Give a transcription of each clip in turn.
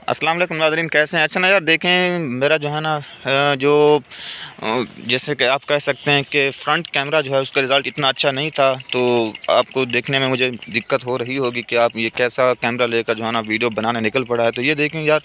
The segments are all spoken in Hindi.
अस्सलाम वालेकुम नाज़रीन, कैसे हैं? अच्छा ना यार देखें, मेरा जो है ना जो जैसे कि आप कह सकते हैं कि फ्रंट कैमरा जो है उसका रिज़ल्ट इतना अच्छा नहीं था। तो आपको देखने में मुझे दिक्कत हो रही होगी कि आप ये कैसा कैमरा लेकर जो है ना वीडियो बनाने निकल पड़ा है। तो ये देखें यार,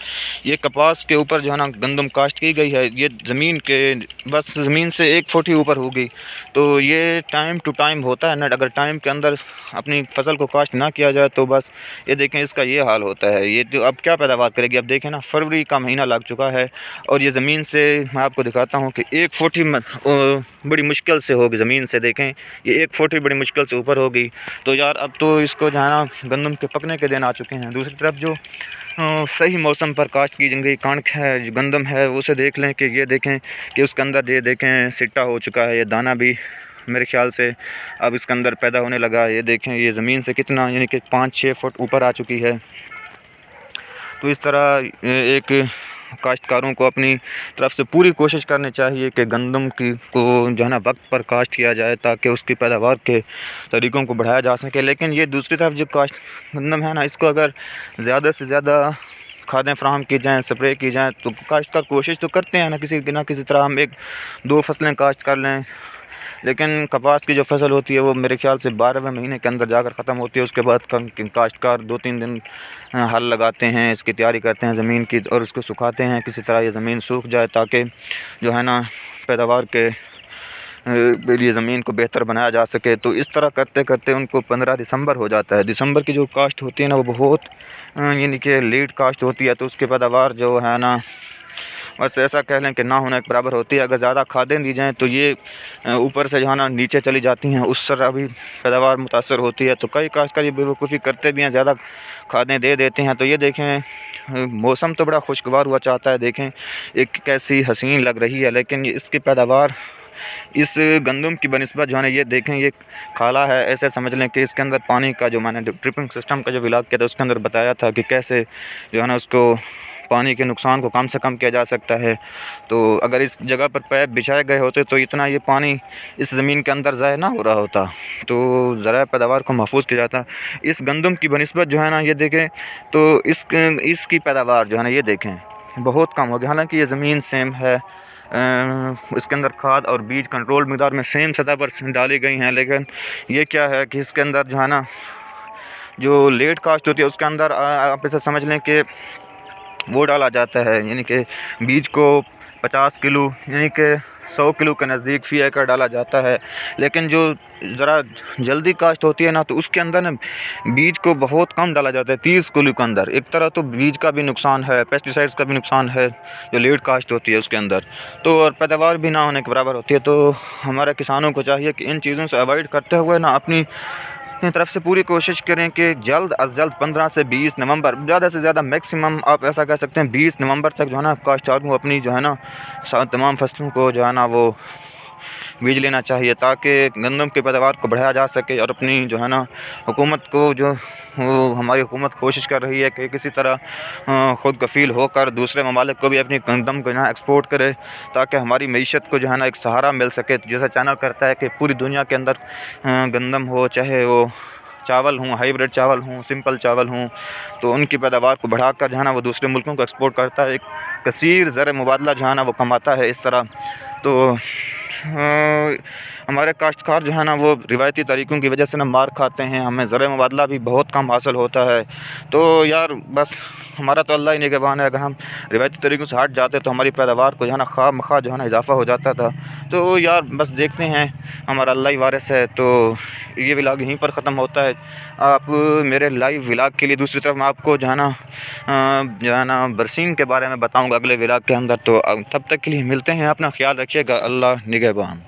ये कपास के ऊपर जो है ना गंदम काश्त की गई है। ये ज़मीन के बस ज़मीन से 1 फुट ही ऊपर होगी। तो ये टाइम टू टाइम होता है ना, अगर टाइम के अंदर अपनी फसल को काश्त ना किया जाए तो बस ये देखें इसका ये हाल होता है। ये जो अब क्या पैदावार करेगी। अब देखें ना, फरवरी का महीना लग चुका है और ये ज़मीन से मैं आपको दिखाता हूँ कि 1 फुट ही बड़ी मुश्किल से होगी। ज़मीन से देखें, ये 1 फुट ही बड़ी मुश्किल से ऊपर होगी। तो यार अब तो इसको जो है ना गंदम के पकने के दिन आ चुके हैं। दूसरी तरफ जो सही मौसम पर काश्त की गई कणक है, जो गंदम है, उसे देख लें कि ये देखें कि उसके अंदर ये देखें सिट्टा हो चुका है। ये दाना भी मेरे ख्याल से अब इसके अंदर पैदा होने लगा है। ये देखें ये ज़मीन से कितना यानी कि 5-6 फुट ऊपर आ चुकी है। तो इस तरह एक काश्तकारों को अपनी तरफ से पूरी कोशिश करनी चाहिए कि गंदम की को जो है ना वक्त पर काश्त किया जाए ताकि उसकी पैदावार के तरीक़ों को बढ़ाया जा सके। लेकिन ये दूसरी तरफ जो काश्त गंदम है ना, इसको अगर ज़्यादा से ज़्यादा खादें फ्राहम की जाएँ, स्प्रे की जाएँ, तो काश्तकार कोशिश तो करते हैं ना किसी तरह हम 1-2 फसलें काश्त कर लें। लेकिन कपास की जो फसल होती है वो मेरे ख्याल से 12वें महीने के अंदर जाकर ख़त्म होती है। उसके बाद काश्तकार 2-3 दिन हल लगाते हैं, इसकी तैयारी करते हैं ज़मीन की और उसको सुखाते हैं। किसी तरह ये ज़मीन सूख जाए ताकि जो है ना पैदावार के लिए ज़मीन को बेहतर बनाया जा सके। तो इस तरह करते करते उनको 15 दिसंबर हो जाता है। दिसंबर की जो काश्त होती है ना, वो बहुत यानी कि लेट काश्त होती है। तो उसकी पैदावार जो है ना, बस ऐसा कह लें कि ना होने के बराबर होती है। अगर ज़्यादा खादें दी जाएँ तो ये ऊपर से जो है ना नीचे चली जाती हैं, उस तरह भी पैदावार मुतासर होती है। तो कई काश्तकार ये बेवकूफ़ी करते भी हैं, ज़्यादा खादें दे देते हैं। तो ये देखें मौसम तो बड़ा खुशगवार हुआ चाहता है, देखें एक कैसी हसीन लग रही है, लेकिन इसकी पैदावार इस गंदम की बनिस्बत जो है ना, ये देखें ये खाला है। ऐसे समझ लें कि इसके अंदर पानी का जो मैंने ड्रिपिंग सिस्टम का जो व्लॉग किया था उसके अंदर बताया था कि कैसे जो है ना उसको पानी के नुकसान को कम से कम किया जा सकता है। तो अगर इस जगह पर पाइप बिछाए गए होते तो इतना ये पानी इस ज़मीन के अंदर ज़ाया ना हो रहा होता, तो ज़राए पैदावार को महफूज किया जाता। इस गंदम की बनिस्बत जो है ना, ये देखें तो इसकी पैदावार जो है ना, ये देखें बहुत कम हो गई। हालांकि ये ज़मीन सेम है, इसके अंदर खाद और बीज कंट्रोल मिक़दार में सेम सतह पर डाली गई हैं। लेकिन ये क्या है कि इसके अंदर जो है ना जो लेट काश्त होती है उसके अंदर आप ऐसा समझ लें कि वो डाला जाता है, यानी कि बीज को 50 किलो यानी कि 100 किलो के नज़दीक फ़ी एकड़ डाला जाता है। लेकिन जो ज़रा जल्दी काश्त होती है ना, तो उसके अंदर ना बीज को बहुत कम डाला जाता है, 30 किलो के अंदर। एक तरह तो बीज का भी नुकसान है, पेस्टिसाइड्स का भी नुकसान है जो लेट काश्त होती है उसके अंदर। तो और पैदावार भी ना होने के बराबर होती है। तो हमारे किसानों को चाहिए कि इन चीज़ों से अवॉइड करते हुए ना अपनी तरफ से पूरी कोशिश करें कि जल्द अज़ जल्द 15 से 20 नवंबर, ज़्यादा से ज़्यादा मैक्सिमम आप ऐसा कह सकते हैं 20 नवंबर तक जो है ना काश्तकार को अपनी जो है ना तमाम फसलों को जो है ना वो बीज लेना चाहिए ताकि गंदम की पैदावार को बढ़ाया जा सके। और अपनी जो है ना हुकूमत को जो वो हमारी हुकूमत कोशिश कर रही है कि किसी तरह ख़ुद कफ़ील होकर दूसरे ममालिक को भी अपनी गंदम को यहाँ एक्सपोर्ट करे ताकि हमारी मईशत को जो है ना एक सहारा मिल सके। जैसा चाइना करता है कि पूरी दुनिया के अंदर गंदम हो, चाहे वो चावल हों, हाइब्रिड चावल हों, सिंपल चावल हों, तो उनकी पैदावार को बढ़ाकर जो है ना वो दूसरे मुल्कों को एक्सपोर्ट करता है। एक कसीर ज़र मुबादला जो है ना वो कमाता है इस तरह। तो हमारे काश्तकार जो है ना वो रिवायती तरीक़ों की वजह से ना मार खाते हैं, हमें ज़र मुबादला भी बहुत कम हासिल होता है। तो यार बस हमारा तो अल्लाह ही निगहबान है। अगर हम रिवायती तरीक़ों से हट जाते तो हमारी पैदावार को जो है ना खामख़ा जो है ना इजाफ़ा हो जाता था। तो यार बस देखते हैं, हमारा अल्लाह ही वारिस है। तो ये व्लॉग यहीं पर ख़त्म होता है। आप मेरे लाइव व्लॉग के लिए दूसरी तरफ मैं आपको जो है ना बरसीन के बारे में बताऊँगा अगले व्लॉग के अंदर। तो तब तक के लिए मिलते हैं, अपना ख्याल रखिएगा। अल्लाह निगहबान।